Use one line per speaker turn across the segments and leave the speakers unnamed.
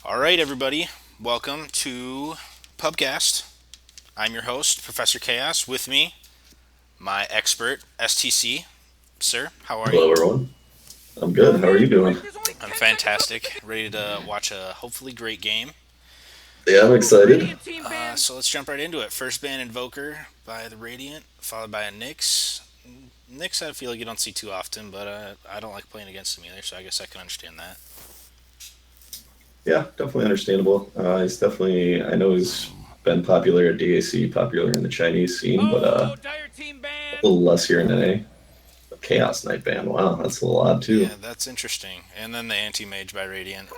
All right, everybody, welcome to Pubcast. I'm your host, Professor Chaos. With me, my expert, STC. Sir, how are you?
Hello, everyone. I'm good. How are you doing?
I'm fantastic. Ready to watch a hopefully great game.
Yeah, I'm excited.
So let's jump right into it. First ban Invoker by the Radiant, followed by a Nyx. Nyx, I feel like you don't see too often, but I don't like playing against him either, so I guess I can understand that.
Yeah, definitely understandable. He's definitely, I know he's been popular at DAC, popular in the Chinese scene, but a little less here in NA. Chaos Knight ban. Wow, that's a little odd too.
Yeah, that's interesting. And then the Anti-Mage by Radiant.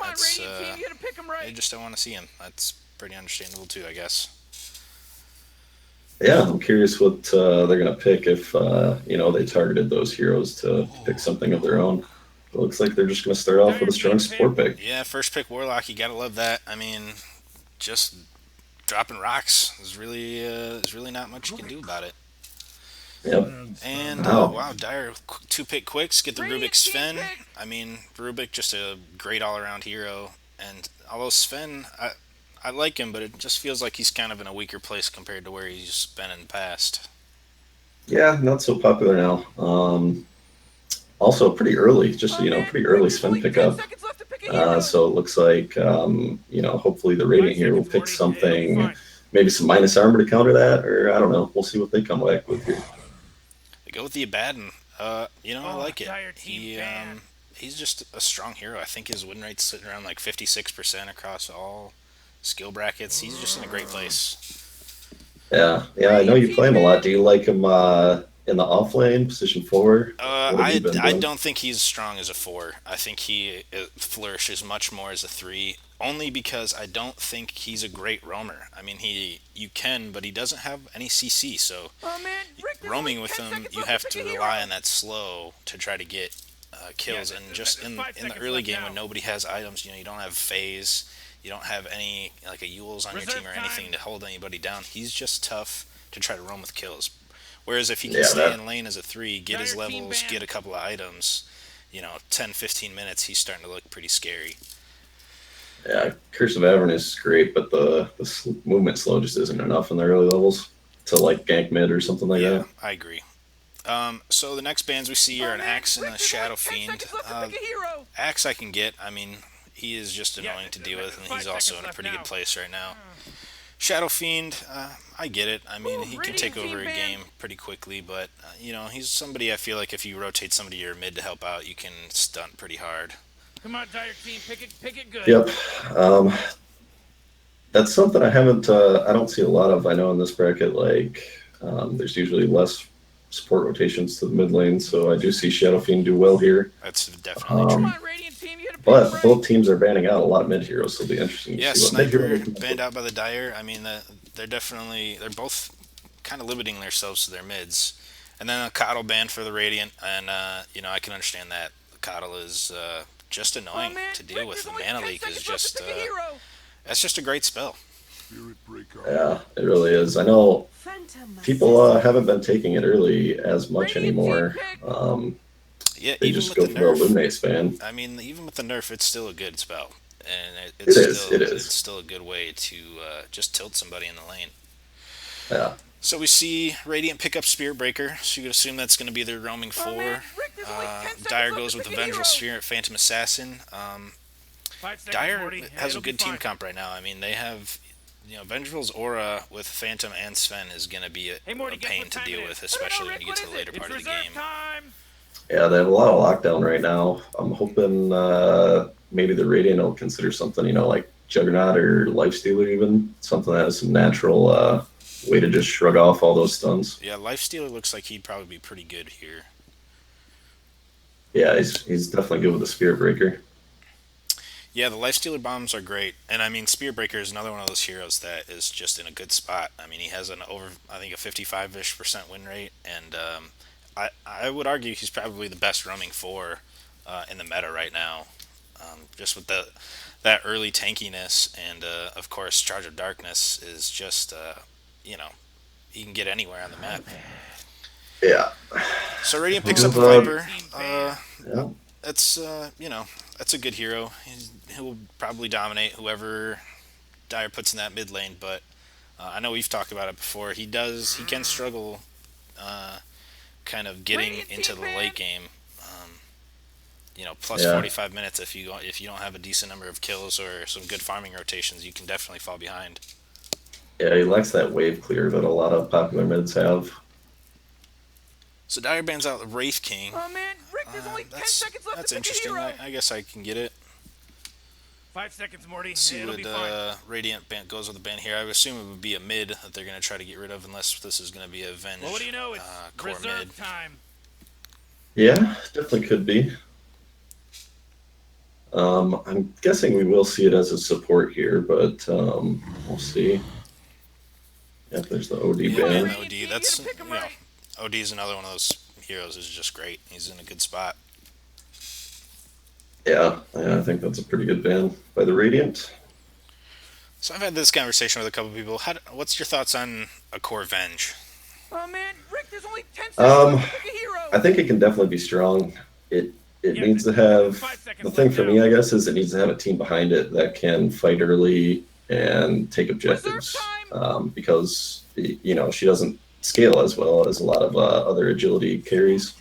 They just don't want to see him. That's pretty understandable too, I guess.
Yeah, I'm curious what they're gonna pick if they targeted those heroes to pick something of their own. It looks like they're just gonna start off with a strong support pick.
Yeah, first pick Warlock. You gotta love that. I mean, just dropping rocks is really not much you can do about it.
Yep.
And
Wow.
wow, Dire two pick quicks get the Rubik Sven. I mean, Rubik just a great all around hero. And although Sven, I like him, but it just feels like he's kind of in a weaker place compared to where he's been in the past.
Yeah, not so popular now. Also, pretty early, just pretty early Sven pickup. So it looks like hopefully the Radiant here will pick something, maybe some minus armor to counter that, or I don't know. We'll see what they come back with here.
They go with the Abaddon. I like it. He's just a strong hero. I think his win rate's sitting around like 56% across all skill brackets. He's just in a great place.
Yeah. I know you play him a lot. Do you like him in the off lane, position forward? What have you been
I
doing?
don't think he's strong as a four. I think he flourishes much more as a three, only because I don't think he's a great roamer. I mean, you can, but he doesn't have any CC. So roaming with him, you have to rely on that slow to try to get kills. And just in the early game when nobody has items, you don't have phase, you don't have any like a Yules on your team or anything to hold anybody down. He's just tough to try to roam with kills. Whereas if he can
Yeah,
stay
that
in lane as a three, get his levels, get a couple of items, 10, 15 minutes, he's starting to look pretty scary.
yeah. Curse of Avernus is great, but the movement slow just isn't enough in the early levels to like gank mid or something like
Yeah,
that.
I agree. So the next bands we see are an Axe and a Shadow Fiend. Axe I can get. I mean, he is just annoying to deal with, and he's also in a pretty good place right now. Shadow Fiend, I get it. I mean, he can take over a game pretty quickly, but he's somebody I feel like if you rotate somebody to your mid to help out, you can stunt pretty hard.
Yep. Um, that's something I haven't. I don't see a lot of. I know in this bracket, there's usually less support rotations to the mid lane, so I do see Shadow Fiend do well here.
That's definitely true.
Um, but both teams are banning out a lot of mid heroes, so it'll be interesting to
Yeah,
see what mid hero
Sniper
they come up
banned
with.
out by the Dire. I mean, they're both kind of limiting themselves to their mids. And then a Coddle banned for the Radiant, and I can understand that. Coddle is just annoying to deal with. The mana leak is just that's just a great spell.
Yeah, it really is. I know people haven't been taking it early as much anymore.
Yeah,
They
even
just
with
go
the
for the
nerf,
Illuminate span.
I mean, even with the nerf, it's still a good spell, and
It is. It
it's
is.
still a good way to just tilt somebody in the lane.
Yeah.
So we see Radiant pick up Spirit Breaker, so you could assume that's going to be their roaming four. Dire goes with the Vengeful Spirit, Phantom Assassin. Dire has a good team comp right now. I mean, they have, Vengeful's aura with Phantom and Sven is going to be a pain to deal with, especially when you get to the later part of the game.
Yeah, they have a lot of lockdown right now. I'm hoping maybe the Radiant will consider something, like Juggernaut or Lifestealer, even something that has some natural way to just shrug off all those stuns.
Yeah, Lifestealer looks like he'd probably be pretty good here.
Yeah, he's definitely good with the Spirit Breaker.
Yeah, the Lifestealer bombs are great, and I mean, Spirit Breaker is another one of those heroes that is just in a good spot. I mean, he has I think, a 55-ish% win rate, and I would argue he's probably the best roaming four in the meta right now. Just with that early tankiness, and of course, Charge of Darkness is just you know he can get anywhere on the map.
Yeah.
So Radiant
Who
picks up
have,
the Viper.
yeah.
That's that's a good hero. He'll probably dominate whoever Dyer puts in that mid lane, but I know we've talked about it before. He can struggle, kind of getting into the late game. Um, plus
Yeah,
45 minutes if you don't have a decent number of kills or some good farming rotations, you can definitely fall behind.
yeah, he lacks that wave clear that a lot of popular mids have.
So Dyer bans out the Wraith King.
Oh man, Rick, there's only 10 seconds left to
That's
pick a
interesting.
hero.
I guess I can get it.
5 seconds, Morty.
Let's see
It'll be
what
fine.
Radiant ban goes with the ban here. I would assume it would be a mid that they're going to try to get rid of, unless this is going to be a Venge
Well, what do you know? It's
core
reserve
mid.
time.
Yeah, definitely could be. I'm guessing we will see it as a support here, but we'll see. Yep, there's the OD
Yeah,
ban.
ban OD. That's OD is another one of those heroes. Is just great. He's in a good spot.
Yeah, I think that's a pretty good ban by the Radiant.
So I've had this conversation with a couple people. What's your thoughts on a core Venge?
Oh man, Rick, there's only 10 seconds
Um,
left to pick a hero.
I think it can definitely be strong. It
Yeah,
needs to have
5 seconds
the thing
left
for
now.
me, I guess, is it needs to have a team behind it that can fight early and take objectives.
Reserve time.
Because she doesn't scale as well as a lot of other agility carries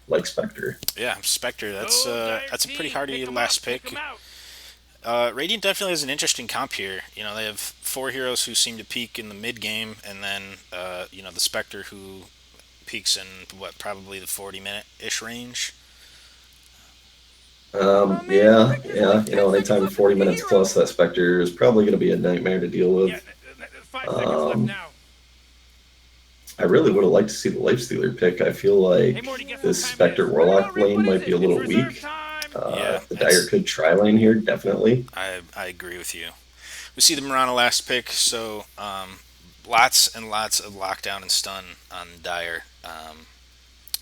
like Spectre.
Yeah, Spectre.
Go,
That's a pretty
team.
hardy
Pick 'em
last
out, pick
pick.
'em out.
Radiant definitely has an interesting comp here. They have four heroes who seem to peak in the mid game, and then the Spectre who peaks in probably the 40-minute ish range.
Oh man,
Yeah,
Rick, there's only
yeah.
10 seconds
Anytime
left to
40
pick a
minutes
hero.
plus, that Spectre is probably going to be a nightmare to deal
Yeah,
with.
5 seconds left
Um,
now.
I really would have liked to see the Lifestealer pick. I feel
Hey
like
Morty, guess what
this
time it
Spectre
is?
Warlock
Rick,
lane
what is
might
it?
be a
It's
little
reserve
weak.
time.
Yeah,
The Dire could try lane here, definitely.
I agree with you. We see the Murano last pick, so lots and lots of lockdown and stun on Dire.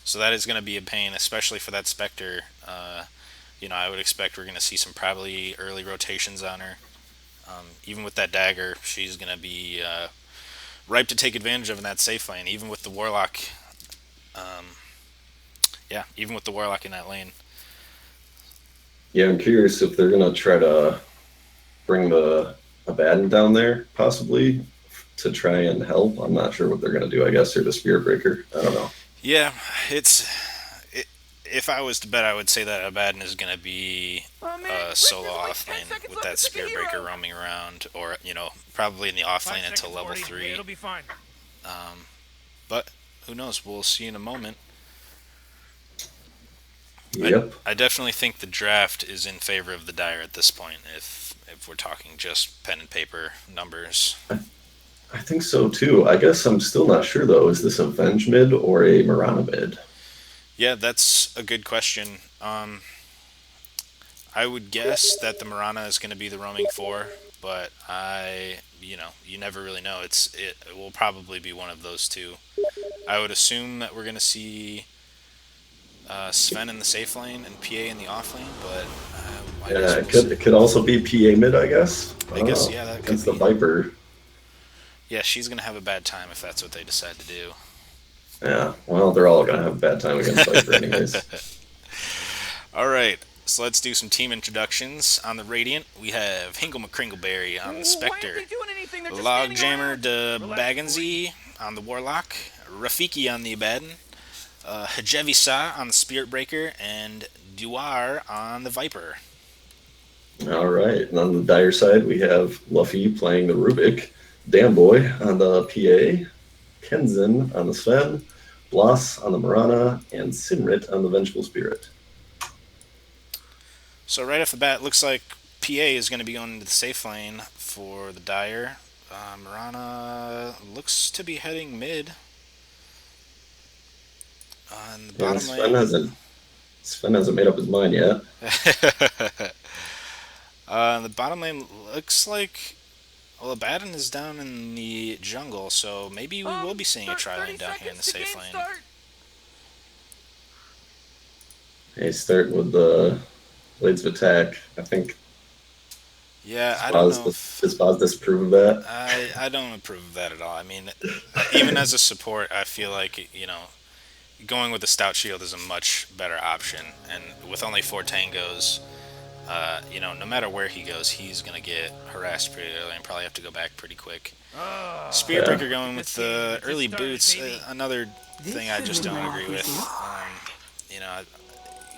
So that is going to be a pain, especially for that Spectre. I would expect we're going to see some probably early rotations on her. Even with that dagger, she's going to be ripe to take advantage of in that safe lane. Even with the Warlock, even with the Warlock in that lane.
Yeah, I'm curious if they're going to try to bring the Abaddon down there, possibly, to try and help. I'm not sure what they're going to do, I guess, or the Spirit Breaker. I don't know.
Yeah, it's. If I was to bet, I would say that Abaddon is going to be
Oh man, Rick,
solo
there's only
off
10
lane
seconds
with
left
that
to pick a
Spirit Breaker
hero.
roaming around, or probably in the off
5
lane until
seconds,
level
Morty.
3.
It'll be fine.
But who knows? We'll see in a moment.
Yep.
I definitely think the draft is in favor of the Dire at this point. If we're talking just pen and paper numbers.
I think so too. I guess I'm still not sure though. Is this a Venge mid or a Mirana mid?
Yeah, that's a good question. I would guess that the Mirana is going to be the roaming 4, but you never really know. It will probably be one of those two. I would assume that we're going to see Sven in the safe lane and PA in the off lane, but I guess
Yeah,
we'll see.
it could also be PA mid, I guess. I
I
don't
guess
know.
yeah, that could
Against the
be.
Viper.
Yeah, she's going to have a bad time if that's what they decide to do.
Yeah, well, they're all going to have a bad time against Viper anyways.
All right, so let's do some team introductions. On the Radiant, we have Hinkle McCringleberry on the
Why
Spectre,
aren't they doing anything? They're just
Logjammer
standing
de
around. Relax,
Baganzi on the Warlock, Rafiki on the Abaddon, Hajevi Sa on the Spirit Breaker, and Duar on the Viper.
All right, and on the Dire side, we have Luffy playing the Rubik, Damboy on the PA, Kenzin on the Sven, Bloss on the Marana, and Sinrit on the Vengeful Spirit.
So right off the bat, it looks like PA is going to be going into the safe lane for the Dire. Marana looks to be heading mid. On the
Yeah,
bottom lane,
Sven hasn't made up his mind yet.
the bottom lane looks like Abaddon is down in the jungle, so maybe we will be seeing a tri lane down here in the safe lane.
Start.
He's starting with the Blades of Attack. I think
Yeah, I don't know.
Spaz disapprove of that.
I don't approve of that at all. I mean, even as a support, I feel like going with the stout shield is a much better option. And with only 4 tangos, no matter where he goes, he's gonna get harassed pretty early and probably have to go back pretty quick.
Yeah.
Spearbreaker going with the early boots, another thing I just don't agree with. You know,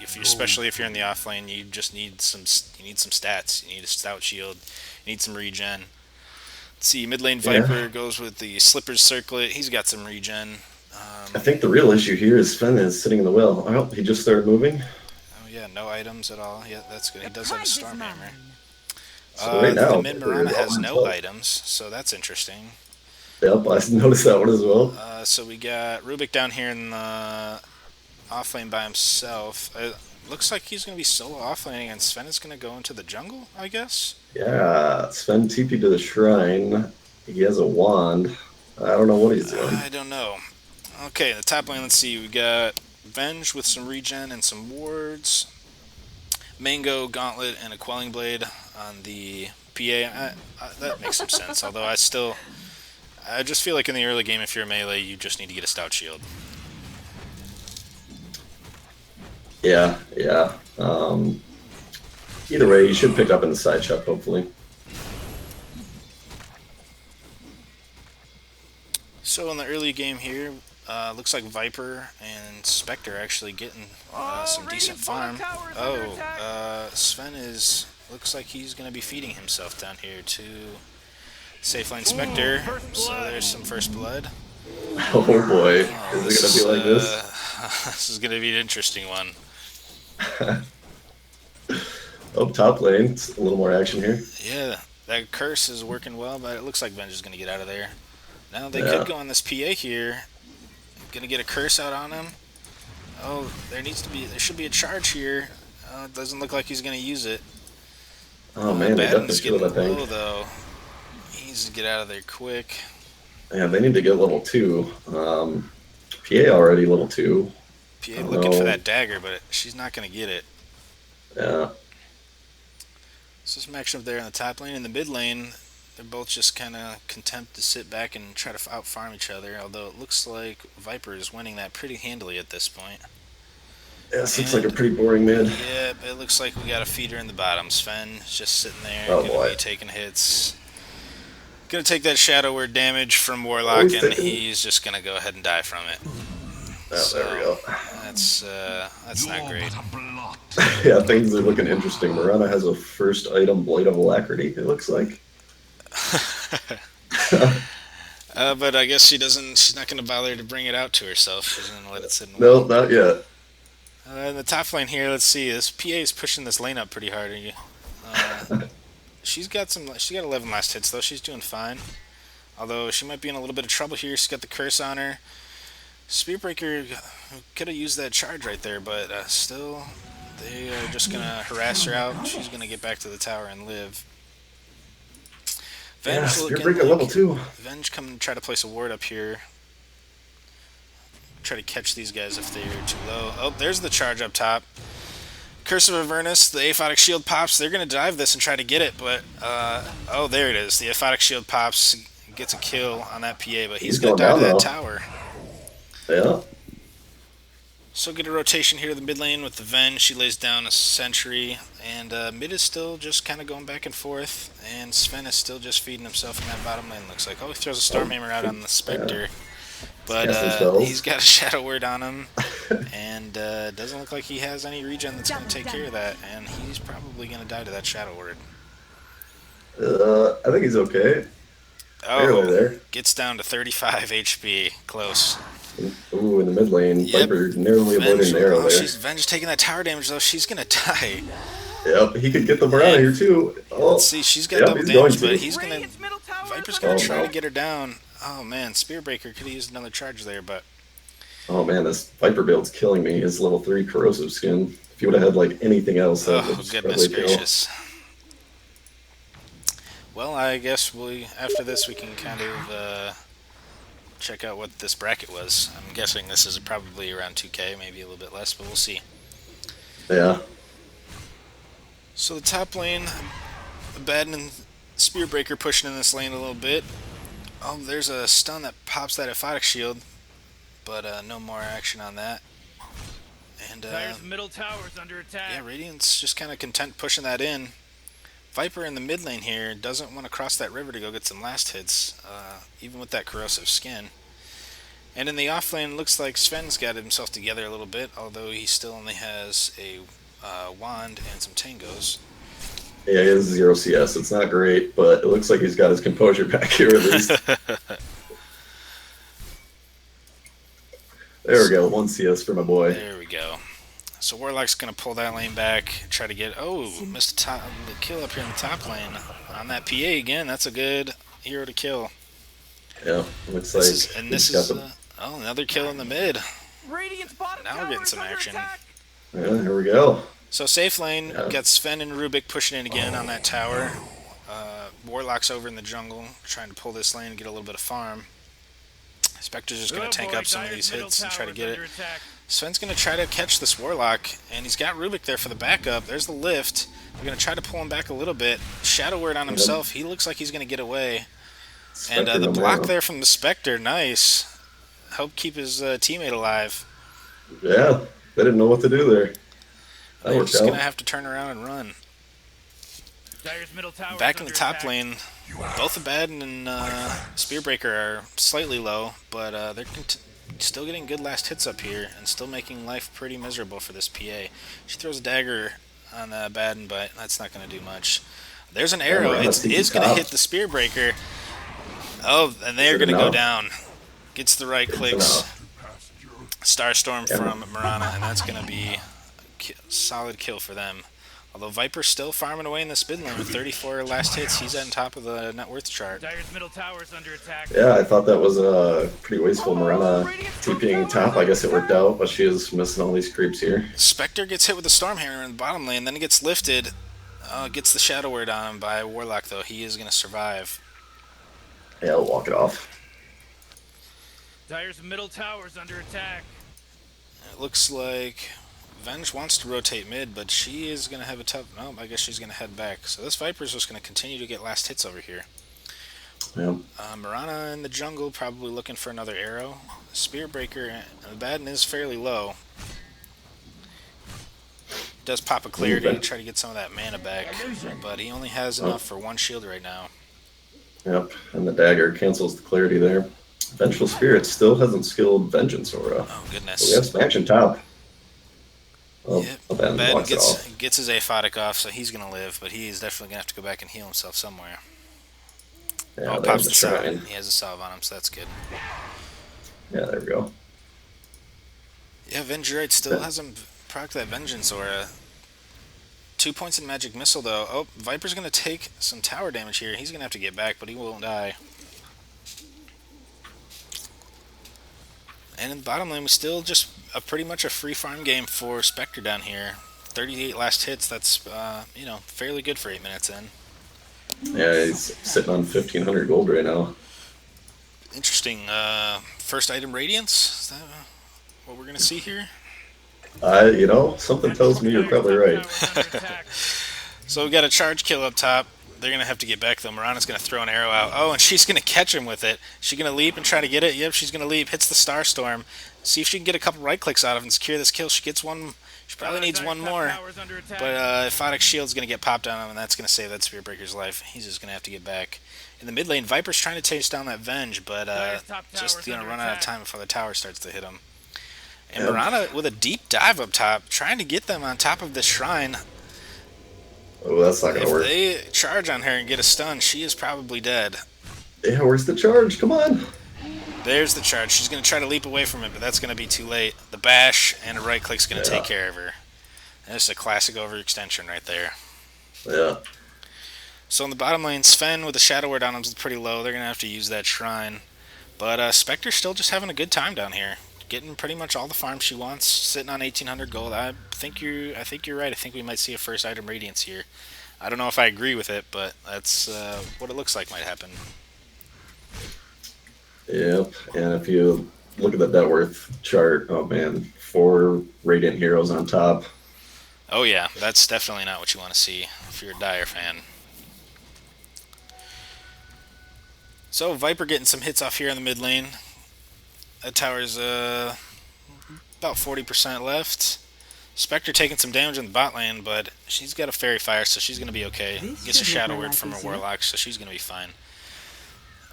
if you, especially if you're in the off lane, you just need you need some stats. You need a stout shield. You need some regen. Let's see, mid lane
Yeah.
Viper goes with the Slippers Circlet. He's got some regen.
I think the real issue here is Sven is sitting in the well. Oh, he just started moving.
Oh yeah, no items at all. Yeah, that's good. He does have a Stormhammer.
So right
The
now,
mid
they're
Marana
all
has no
himself.
items, so that's interesting.
Yep, I noticed that one as well.
So we got Rubik down here in the off lane by himself. Looks like he's going to be solo off laning, and Sven is going to go into the jungle, I guess.
Yeah, Sven TP to the shrine. He has a wand. I don't know what he's doing.
I don't know. Okay, the top lane, let's see. We got Venge with some regen and some wards. Mango, Gauntlet, and a Quelling Blade on the PA. That makes some sense, although I just feel like in the early game, if you're a melee, you just need to get a stout shield.
Yeah, yeah. Either way, you should pick up in the side shop, hopefully.
So in the early game here, looks like Viper and Spectre are actually getting some decent farm. Sven looks like he's going to be feeding himself down here to safe lane Spectre. So there's some first blood.
Oh boy, is it gonna be like this?
This is going to be an interesting one.
Oh, top lane, it's a little more action here.
Yeah, that curse is working well, but it looks like Venge is going to get out of there. Now they
Yeah.
could go on this PA here. Gonna get a curse out on him. Oh, there should be a charge here. It doesn't look like he's gonna use it.
Oh man, they definitely
Baden's
should
getting
have, I
low
think.
though. He needs to get out of there quick.
Yeah, they need to get level 2. PA already level 2.
PA looking for that dagger, but she's not gonna get it.
Yeah.
So some action up there in the top lane. In the mid lane, they're both just kind of content to sit back and try to out farm each other. Although it looks like Viper is winning that pretty handily at this point.
Yeah, this looks like a pretty boring mid.
Yeah, but it looks like we got a feeder in the bottom. Sven is just sitting there,
Oh,
gonna
boy.
be taking hits. Gonna take that Shadow Word damage from Warlock,
he's
and
taking-
he's just gonna go ahead and die from it.
Oh, there we go.
That's not great.
Yeah, things are looking interesting. Marana has a first item, Blade of Alacrity, it looks like.
But I guess she's not gonna bother to bring it out to herself. She's gonna let it sit in.
No, not yet.
In the top lane here, let's see. This PA is pushing this lane up pretty hard. She got 11 last hits though. She's doing fine. Although she might be in a little bit of trouble here. She's got the curse on her. Spearbreaker could have used that charge right there, but still, they are just gonna harass her out. She's gonna get back to the tower and live.
Yeah,
Venge
Spearbreaker level 2.
Venge come and try to place a ward up here. Try to catch these guys if they're too low. Oh, there's the charge up top. Curse of Avernus, the Aphotic Shield pops. They're going to dive this and try to get it, but... oh, there it is. The Aphotic Shield pops, gets a kill on that PA, but he's going to die to that tower.
Yeah.
So get a rotation here to the mid lane with the Venge. She lays down a sentry, and mid is still just kind of going back and forth, and Sven is still just feeding himself in that bottom lane, looks like. Oh, he throws a Stormhammer out on the Spectre. Yeah. But he's got a Shadow Word on him, and doesn't look like he has any regen that's going to take care of that, and he's probably going to die to that Shadow Word.
I think he's okay.
Oh,
there.
Gets down to 35 HP. Close.
Ooh, in the mid lane,
yep.
Viper narrowly avoiding the arrow there.
Venge taking that tower damage, though. She's going to die.
Yep, he could get the Marana here, too. Oh.
Let's see, she's got double damage, but he's going to... Viper's going to try to get her down. Oh, man, Spearbreaker could have used another charge there, but...
Oh, man, this Viper build's killing me. His level 3 corrosive skin. If you would have had, like, anything else, that would
goodness gracious. Well, I guess after this we can kind of check out what this bracket was. I'm guessing this is probably around 2K, maybe a little bit less, but we'll see.
Yeah.
So the top lane, Baden and Spearbreaker pushing in this lane a little bit. Oh, there's a stun that pops that Aphotic Shield. but no more action on that. And
Dire's middle tower's under attack.
yeah, Radiant's just kind of content pushing that in. Viper in the mid lane here doesn't want to cross that river to go get some last hits, even with that corrosive skin. And in the off lane, looks like Sven's got himself together a little bit, although he still only has a wand and some tangos.
Yeah, he has 0 CS. It's not great, but it looks like he's got his composure back here at least. There we go, 1 CS for my boy.
There we go. So Warlock's going to pull that lane back, try to get... Oh, missed the kill up here in the top lane. On that PA again, that's a good hero to kill.
Yeah, looks like...
This is another kill in the mid.
Radiant's bottom
Now we're getting some action.
Yeah, here we go.
So safe lane, got Sven and Rubik pushing in again on that tower. Warlock's over in the jungle, trying to pull this lane and get a little bit of farm. Spectre's just going to tank up some of these hits and try to get it. Sven's going to try to catch this Warlock, and he's got Rubik there for the backup. There's the lift. They're going to try to pull him back a little bit. Shadow Word on himself. He looks like he's going to get away.
Spectre
And the block there from the Spectre, nice. Help keep his teammate alive.
Yeah, they didn't know what to do there.
They're just going to have to turn around and run. Back in the top lane, both Abaddon and Spearbreaker are slightly low, but they're still getting good last hits up here and still making life pretty miserable for this PA. She throws a dagger on Abaddon, but that's not going to do much. There's an arrow. It is going to hit the Spearbreaker. Oh, and they're going to go down. Gets the right clicks. Starstorm from Mirana, and that's going to be a solid kill for them. Although Viper's still farming away in this mid lane with 34 last hits, he's on top of the net worth chart.
Dire's middle tower's under attack.
Yeah, I thought that was pretty wasteful. Mirana TPing top. I guess it worked out, but she is missing all these creeps here.
Spectre gets hit with the Stormhammer in the bottom lane, then he gets lifted. Gets the Shadow Word on him by Warlock, though. He is going to survive.
Yeah, I'll walk it off.
Dire's middle tower's under attack.
It looks like Venge wants to rotate mid, but she is going to have a tough... No, I guess she's going to head back. So this Viper's just going to continue to get last hits over here.
Yep.
Mirana in the jungle, probably looking for another arrow. Spearbreaker, Abaddon is fairly low. Does pop a clarity to try to get some of that mana back, but he only has enough for 1 shield right now.
Yep, and the dagger cancels the clarity there. Vengeful Spirit still hasn't skilled Vengeance Aura.
Oh, goodness.
But we have some action top. Oh,
Yep.
Abaddon
gets his aphotic off, so he's going to live, but he's definitely going to have to go back and heal himself somewhere.
Yeah,
Pops the salve.
shrine.
He has a salve on him, so that's good.
Yeah, there we go.
Yeah, Vengerite still hasn't procced that Vengeance Aura. 2 points in Magic Missile, though. Oh, Viper's going to take some tower damage here. He's going to have to get back, but he won't die. And in the bottom lane, we still just pretty much a free farm game for Spectre down here. 38 last hits, that's, fairly good for 8 minutes in.
Yeah, he's sitting on 1,500 gold right now.
Interesting. First item Radiance? Is that what we're going to see here?
Something tells me you're probably right.
So we got a charge kill up top. They're going to have to get back, though. Mirana's going to throw an arrow out. Oh, and she's going to catch him with it. She's going to leap and try to get it. Yep, she's going to leap. Hits the Starstorm. See if she can get a couple right clicks out of it and secure this kill. She gets one. She probably needs one more. But Aphotic Shield's going to get popped on him, and that's going to save that Spearbreaker's life. He's just going to have to get back. In the mid lane, Viper's trying to chase down that Venge, but just going to run out of time before the tower starts to hit him. And Mirana with a deep dive up top, trying to get them on top of the shrine.
Oh, that's not going to work.
If they charge on her and get a stun, she is probably dead.
Yeah, where's the charge? Come on.
There's the charge. She's going to try to leap away from it, but that's going to be too late. The bash and a right click's going to take care of her. And it's a classic overextension right there.
Yeah.
So in the bottom lane, Sven with the Shadow Word on him is pretty low. They're going to have to use that shrine. But Spectre's still just having a good time down here. Getting pretty much all the farm she wants, sitting on 1,800 gold. I think you're right. I think we might see a first item Radiance here. I don't know if I agree with it, but that's what it looks like might happen.
Yep, and if you look at the net worth chart, oh man, 4 Radiant heroes on top.
Oh yeah, that's definitely not what you want to see if you're a Dire fan. So Viper getting some hits off here in the mid lane. That tower's about 40% left. Spectre taking some damage in the bot lane, but she's got a fairy fire, so she's going to be okay. Gets a shadow word from her warlock, so she's going to be fine.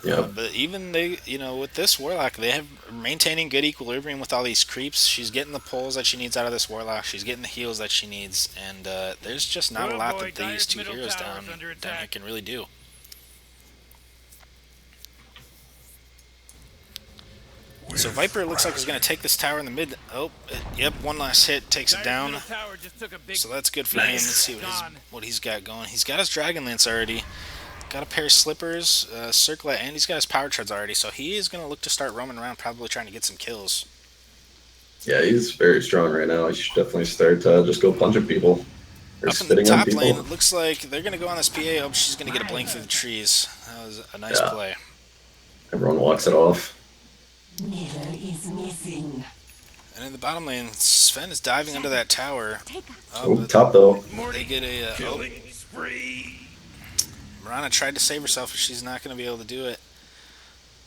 Yep.
But even they, with this warlock, they have maintaining good equilibrium with all these creeps. She's getting the pulls that she needs out of this warlock. She's getting the heals that she needs, and there's just not a lot that these two heroes down here can really do. So Viper looks like he's going to take this tower in the mid. Oh, yep, one last hit takes it down. So that's good for him. Let's see what he's got going. He's got his Dragon Lance already. Got a pair of slippers, circlet, and he's got his power charge already. So he is going to look to start roaming around, probably trying to get some kills.
Yeah, he's very strong right now. He should definitely start just go punching people. Or
Up in the
spitting on
top
people.
lane, it looks like they're going to go on this PA. Oh, she's going to get a blink through the trees. That was a nice play.
Everyone walks it off.
Middle is missing.
And in the bottom lane, Sven is diving under that tower.
Oh, top though.
They get a... Mirana tried to save herself, but she's not going to be able to do it.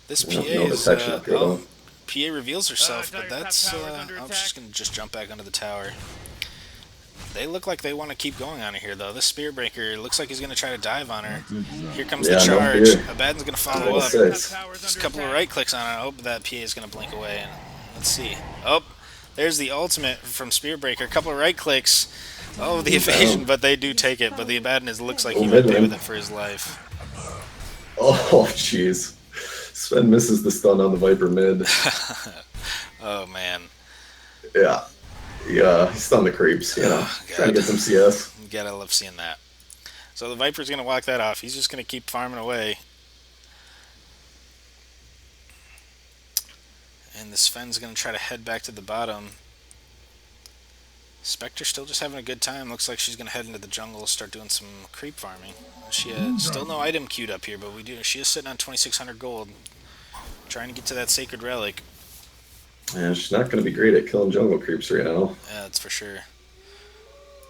This PA is... PA reveals herself, but that's... she's going to just jump back under the tower. They look like they want to keep going on her here, though. This Spear Breaker looks like he's going to try to dive on her. Here comes the charge. Abaddon's going to follow up. Just a couple of right clicks on it. I hope that PA is going to blink away. And let's see. Oh, there's the ultimate from Spear Breaker. A couple of right clicks. Oh, the evasion, but they do take it. But the Abaddon looks like he might be with it for his life.
Oh, jeez. Sven misses the stun on the Viper mid.
Oh, man.
Yeah. Yeah, he's stunned the creeps, trying to get some CS.
You gotta love seeing that. So the Viper's gonna walk that off. He's just gonna keep farming away. And the Sven's gonna try to head back to the bottom. Spectre still just having a good time. Looks like she's gonna head into the jungle, start doing some creep farming. She has still no item queued up here, but she is sitting on 2,600 gold, trying to get to that sacred relic.
Yeah, she's not going to be great at killing jungle creeps right now.
Yeah, that's for sure.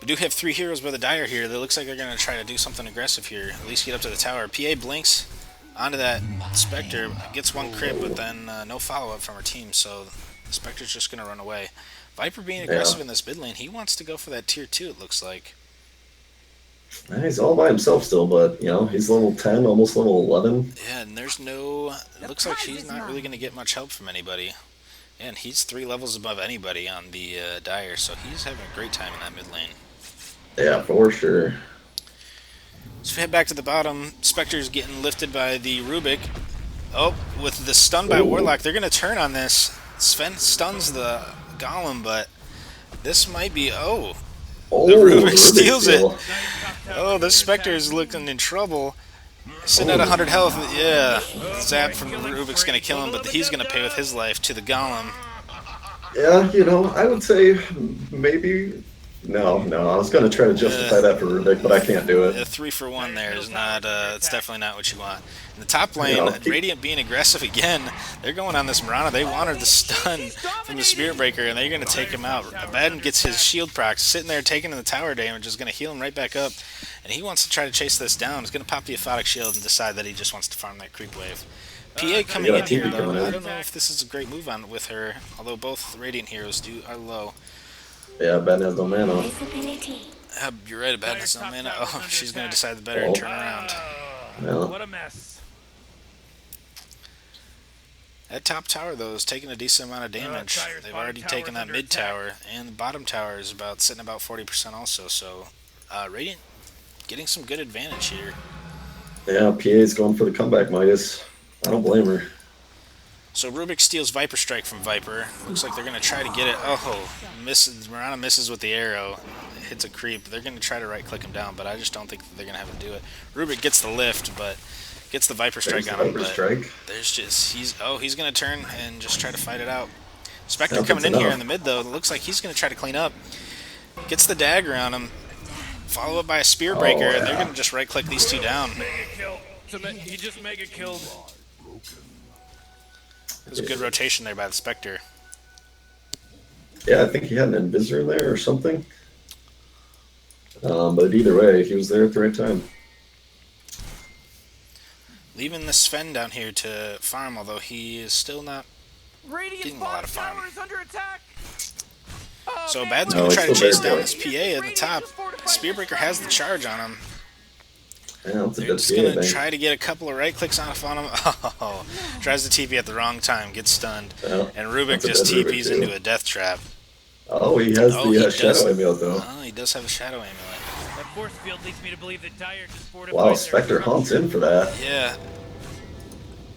We do have 3 heroes by the Dire here. It looks like they're going to try to do something aggressive here. At least get up to the tower. PA blinks onto that Spectre. Gets one crit, but then no follow-up from her team. So the Spectre's just going to run away. Viper being aggressive in this mid lane. He wants to go for that tier 2, it looks like.
He's all by himself still, but, he's level 10, almost level 11.
Yeah, and there's no... It looks like he's not really going to get much help from anybody. And he's 3 levels above anybody on the Dire, so he's having a great time in that mid lane.
Yeah, for sure.
So we head back to the bottom. Spectre's getting lifted by the Rubik. Oh, with the stun by Warlock, they're going to turn on this. Sven stuns the Golem, but this might be... the Rubik steals it. Oh, the Spectre is looking in trouble. Sitting at 100 health, yeah. Zap from the Rubik's going to kill him, but he's going to pay with his life to the Golem.
Yeah, I would say maybe... No, I was going to try to justify that for Rubik, but I can't do it.
A 3-for-1 there is not, it's definitely not what you want. In the top lane, Radiant being aggressive again. They're going on this Mirana. They wanted the stun from the Spirit Breaker, and they're going to take him out. Abaddon gets his shield proc, sitting there taking the tower damage, is going to heal him right back up. And he wants to try to chase this down. He's going to pop the Aphotic Shield and decide that he just wants to farm that creep wave. PA coming in here, though. I don't know if this is a great move on with her, although both Radiant heroes are low.
Yeah, Abaddon has no mana.
You're right, Abaddon has no mana. Oh, she's going to decide the better and turn around.
What a mess.
That top tower, though, is taking a decent amount of damage. They've already taken that mid tower, and the bottom tower is sitting about 40% also, so Radiant getting some good advantage here.
Yeah, PA's going for the comeback, Midas. I don't blame her.
So Rubik steals Viper Strike from Viper. Looks like they're going to try to get it. Oh, Mirana misses with the arrow. Hits a creep. They're going to try to right-click him down, but I just don't think that they're going to have him do it. Rubik gets the lift, but gets the Viper Strike on him. There's just, he's going to turn and just try to fight it out. Spectre coming in here in the mid, though. It looks like he's going to try to clean up. Gets the dagger on him. Follow up by a Spear Breaker, and they're going to just right-click these two down.
He just mega killed.
It was a good rotation there by the Spectre.
Yeah, I think he had an Invisor there or something. But either way, he was there at the right time.
Leaving the Sven down here to farm, although he is still not getting a lot of farm.
Under attack.
So Bad's
No,
going to
it's
try to
still
chase
very
down
good.
this PA at the top. Spearbreaker has the charge on him.
Yeah, that's a
They're
good
just
PA,
going to
thing.
try to get a couple of right clicks off on him. Oh, tries to TP at the wrong time, gets stunned.
Yeah,
And Rubik
that's a
just
good Rubik,
TPs
too.
into a death trap.
Oh, he has
Oh,
the
he does.
Shadow Amulet, though.
Oh, he does have a Shadow Amulet.
That force field leads me to believe that Dyer just fortified
Wow,
their
Spectre haunts
structure.
in for that.
Yeah.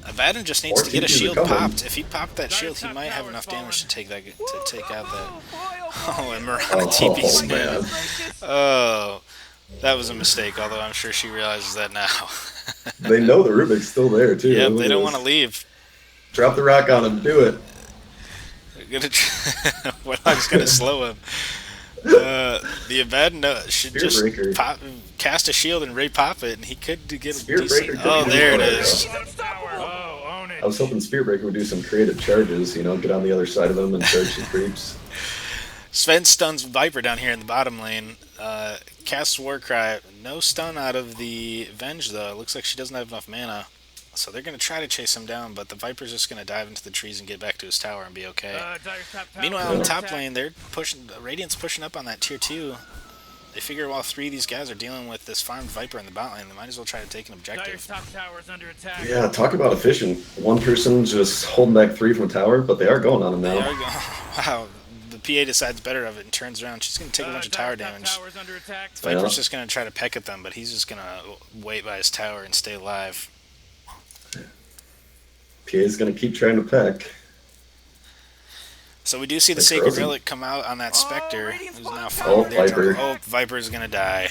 Abaddon just needs
Or
to get a
TPs are
shield
coming.
popped. If he popped that shield, he might have enough damage to take out that. Oh, and Mirana
Oh,
TP's
man.
in. Oh, that was a mistake, although I'm sure she realizes that now.
They know the Rubik's still there, too.
Yep,
Look
they
at
don't
this.
want to leave.
Drop the rock on him. Do it.
They're gonna Warlock's going to slow him. The Abaddon should just
Spearbreaker.
cast a shield and re-pop it, and he could get a
Spearbreaker
decent...
could
Oh,
be
there it
good.
is.
Oh, own it.
I was hoping Spearbreaker would do some creative charges, you know, get on the other side of him and charge the creeps.
Sven stuns Viper down here in the bottom lane. Casts Warcry. No stun out of the Venge, though. It looks like she doesn't have enough mana. So they're going to try to chase him down, but the Viper's just going to dive into the trees and get back to his tower and be okay.
Dyer's top tower
Meanwhile,
under
in the top
attack.
lane, they're pushing. Radiant's pushing up on that tier 2. They figure while 3 of these guys are dealing with this farmed Viper in the bot lane, they might as well try to take an
Dyer's
objective.
top tower is under attack.
Yeah, talk about efficient. One person just holding back 3 from a tower, but they are going on him
They
now.
are going, wow, the PA decides better of it and turns around. She's going to take a bunch of tower
Dyer's top
damage.
tower is under attack.
Viper's
Yeah.
just going to try to peck at them, but he's just going to wait by his tower and stay alive.
PA's going to keep trying to peck.
So we do see the
Like
Sacred
Frozen.
Relic come out on that Spectre, who's now
Oh,
following their
Viper.
jungle. Oh, Viper's going to die.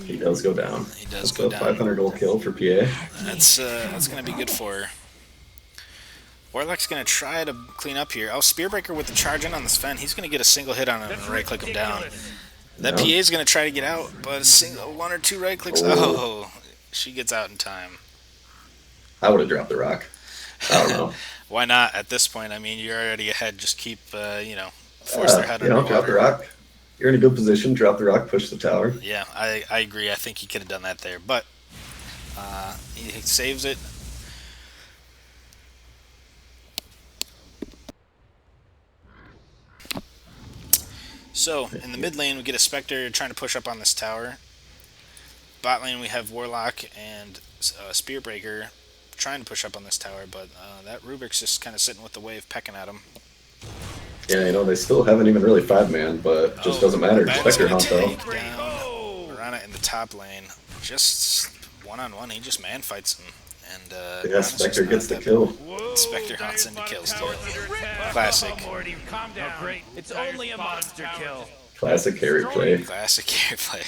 He does go down.
He does
That's
go
a
down.
500 gold kill for PA.
That's going to be good for her. Warlock's going to try to clean up here. Oh, Spearbreaker with the charge in on the Sven. He's going to get a single hit on him and right-click him down. That
Yeah.
PA is going to try to get out, but a single 1 or 2 right-clicks.
Oh.
Oh, she gets out in time.
I would have dropped the rock. I don't know.
Why not at this point? I mean, you're already ahead. Just keep, force their head
You know, drop the
underwater.
rock. You're in a good position. Drop the rock, push the tower.
Yeah, I agree. I think he could have done that there, but he saves it. So, in the mid lane, we get a Spectre trying to push up on this tower. Bot lane, we have Warlock and Spearbreaker trying to push up on this tower, but that Rubik's just kind of sitting with the wave, pecking at him.
Yeah, you know, they still haven't even really 5-man, but it just doesn't matter.
Bad's
Spectre
gonna
hunt, though.
take down Mirana in the top lane. Just one-on-one, he just man-fights him. And
Yeah,
Mirana's
Spectre
just
gets
not
the
that-
kill.
Spectre hunts into kills, too.
Classic.
Classic.
Calm down. Oh, great. It's only a monster kill.
Classic carry play.
Classic gameplay.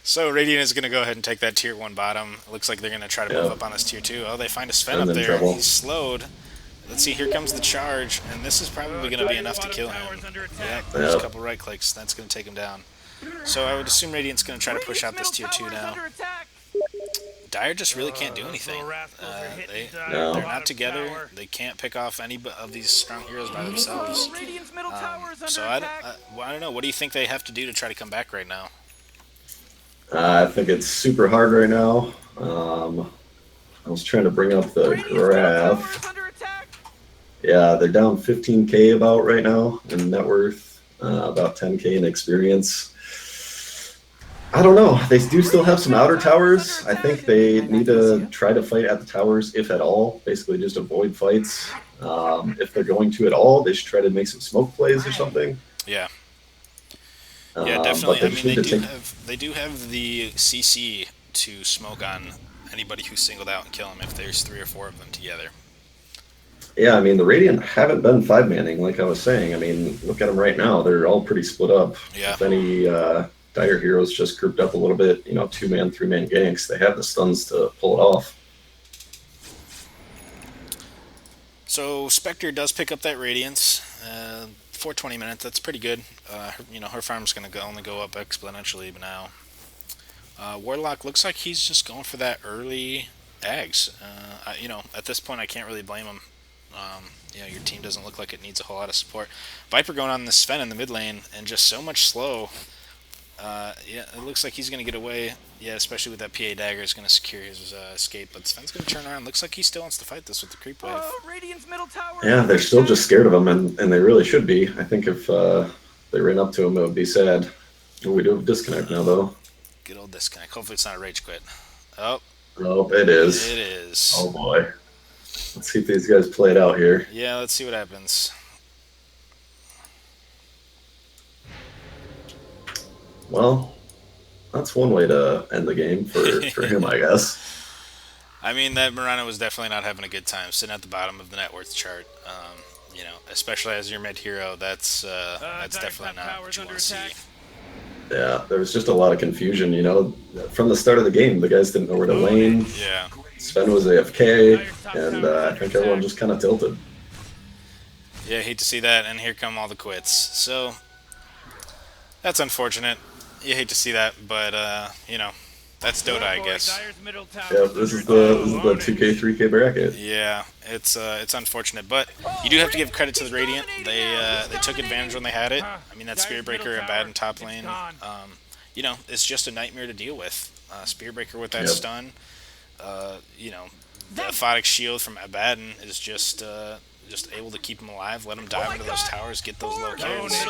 So Radiant is going to go ahead and take that tier 1 bottom. It looks like they're going to try to move
Yeah.
up on this tier 2. Oh, they find a Sven
And
up
then
there.
trouble.
He's slowed. Let's see, here comes the charge, and this is probably going to be enough to kill him. Yep, there's a
Yep.
couple right clicks. That's going to take him down. So I would assume Radiant's going to try to push out this tier 2 now. Dyer just really can't do anything.
No.
They're not together. They can't pick off any of these strong heroes by themselves. So I don't know. What do you think they have to do to try to come back right now?
I think it's super hard right now. I was trying to bring up the graph. Yeah, they're down 15k about right now in net worth, about 10k in experience. I don't know. They do still have some outer towers. I think they need to try to fight at the towers, if at all. Basically, just avoid fights. If they're going to at all, they should try to make some smoke plays or something.
Yeah.
But
Yeah, definitely.
they
I
just
mean,
need to take.
they do have the CC to smoke on anybody who's singled out and kill them if there's 3 or 4 of them together.
Yeah, I mean, the Radiant haven't been 5-manning, like I was saying. I mean, look at them right now. They're all pretty split up.
Yeah.
If any Dire heroes just grouped up a little bit, 2-man, 3-man ganks, they have the stuns to pull it off.
So Spectre does pick up that Radiance for 20 minutes. That's pretty good. Her farm's going to only go up exponentially now. Warlock looks like he's just going for that early Ags. At this point, I can't really blame him. Your team doesn't look like it needs a whole lot of support. Viper going on the Sven in the mid lane, and just so much slow. Yeah, it looks like he's going to get away. Yeah, especially with that PA dagger, is going to secure his escape. But Sven's going to turn around. Looks like he still wants to fight this with the creep wave.
Radiant's middle tower.
Yeah, they're still just scared of him, and they really should be. I think if they ran up to him, it would be sad. Oh, we do have a disconnect now, though.
Good old disconnect. Hopefully it's not a rage quit. Oh,
Oh, it is.
it is.
Oh, boy. Let's see if these guys play it out here.
Yeah, let's see what happens.
Well, that's one way to end the game for him, I guess.
I mean, that Mirana was definitely not having a good time sitting at the bottom of the net worth chart. Especially as your mid hero, that's definitely not what you want to see.
Yeah, there was just a lot of confusion, From the start of the game, the guys didn't know where to lane.
Yeah.
Sven was AFK, and I think everyone just kind of tilted.
Yeah, hate to see that, and here come all the quits. So, that's unfortunate. You hate to see that, but, that's Dota, I guess.
Yeah, this is the 2K, 3K bracket.
Yeah, it's unfortunate, but you do have to give credit to the Radiant. They took advantage when they had it. I mean, that Spirit Breaker Abaddon top lane, it's just a nightmare to deal with. Spirit Breaker with that stun, the Aphotic Shield from Abaddon is just able to keep him alive, let him dive into those towers, get those low kills,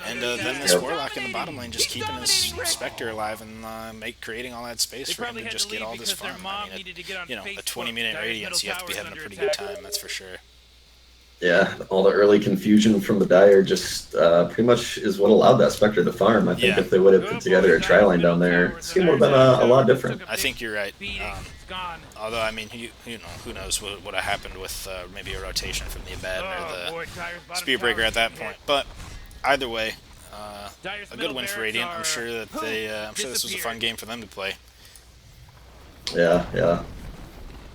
and then this Warlock in the bottom lane just keeping his Spectre alive and creating all that space for him to just get all this farm. I mean, a 20-minute Radiance, you have to be having a pretty good time, that's for sure.
Yeah, all the early confusion from the Dire just pretty much is what allowed that Spectre to farm. I think if they would have put together a tri-line down there, this game would have been a lot different.
I think you're right. Although, I mean, who knows what would have happened with maybe a rotation from the Abaddon or the Spear Breaker at that point. But either way, a good win for Radiant. I'm sure that this was a fun game for them to play.
Yeah.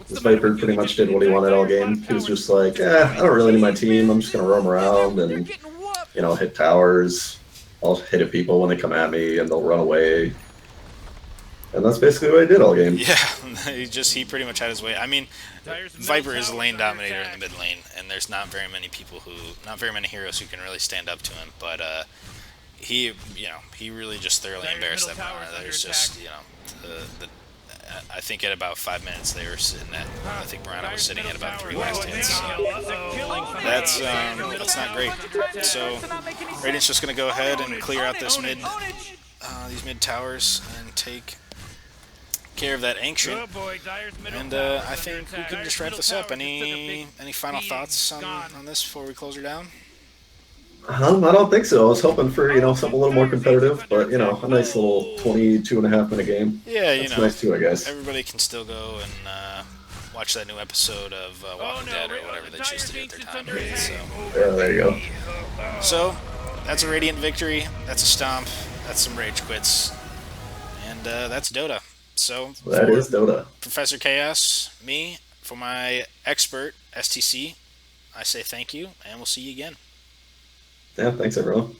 This Viper pretty much did what he wanted all game. He was just like, I don't really need my team. I'm just going to roam around and, hit towers. I'll hit at people when they come at me, and they'll run away. And that's basically what he did all game.
Yeah, he pretty much had his way. I mean, Viper is a lane dominator in the mid lane, and there's not very many heroes who can really stand up to him. But he really just thoroughly embarrassed that Mirana. There's just, I think at about 5 minutes they were sitting at. I think Mirana was sitting at about 3 last hits. So that's not great. So Radiant's just gonna go ahead and clear out these mid towers and take care of that ancient. And I think we can just wrap this up. Any final thoughts on this before we close her down?
I don't think so. I was hoping for, something a little more competitive, but, a nice little 22.5-minute game.
Yeah,
That's nice too, I guess.
Everybody can still go and watch that new episode of Walking Dead or whatever they choose to do with their time. Right? So,
yeah, there you go.
So, that's a Radiant victory. That's a stomp. That's some rage quits. And that's Dota. So,
that is Dota.
Professor Chaos, me, for my expert, STC, I say thank you, and we'll see you again.
Yeah, thanks everyone.